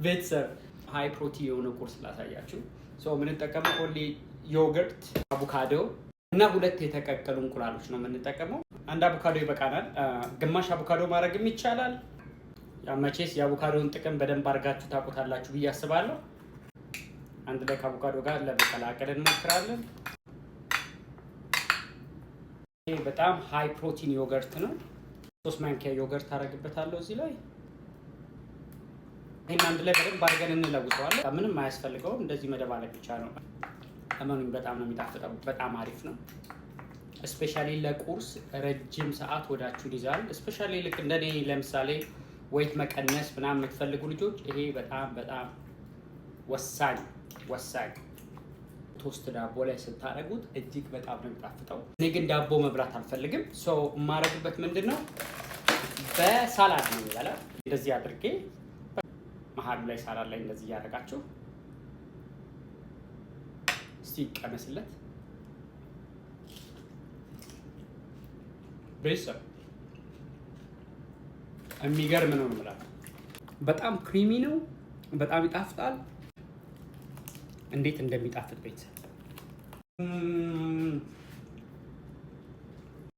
ቤተሰብ ሃይ ፕሮቲን የሆነ ቁርስ ላሳያችሁ። ሶ የምንጠቀመው ኦንሊ ዮገርት፣ አቮካዶ እና 2 የተቀቀሉ እንቁላሎች ነው የምንጠቀመው። አንድ አቮካዶ ይበቃናል። ግማሽ አቮካዶ ማድረግም ይቻላል። መቼስ የአቮካዶውን ጥቅም በደንብ አድርጋችሁ ታውቁታላችሁ ብዬ አስባለሁ። አንድ ላይ ከአቮካዶ ጋር ለመቀላቀል እንሞክራለን። ይሄ በጣም ሃይ ፕሮቲን ዮገርት ነው። 3 ማንኪያ ዮገርት አደርግበታለሁ እዚህ ላይ። ይሄን አንድ ላይ በደንብ አድርገን እንለውሰዋለን። ምንም አያስፈልገውም፣ እንደዚህ መደባለቅ ብቻ ነው። እመኑኝ በጣም ነው የሚጣፍጠው። በጣም አሪፍ ነው። ስፔሻሊ ለቁርስ ረጅም ሰዓት ወዳችሁን ይዛል። ስፔሻሊ ልክ እንደኔ ለምሳሌ ዌይት መቀነስ ምናምን የምትፈልጉ ልጆች ይሄ በጣም ወሳኝ ቶስት ዳቦ ላይ ስታደርጉት እጅግ በጣም ነው የሚጣፍጠው። እኔ ግን ዳቦ መብራት አልፈልግም። ሶ የማደርግበት ምንድን ነው በሳላድ ነው የሚበላው። እንደዚህ አድርጌ መሀሉ ላይ ሳላድ ላይ እንደዚህ እያደረጋችሁ እስቲ ቀመስለት። ቤተሰብ የሚገርም ነው የምላችሁ። በጣም ክሪሚ ነው፣ በጣም ይጣፍጣል። እንዴት እንደሚጣፍጥ ቤተሰብ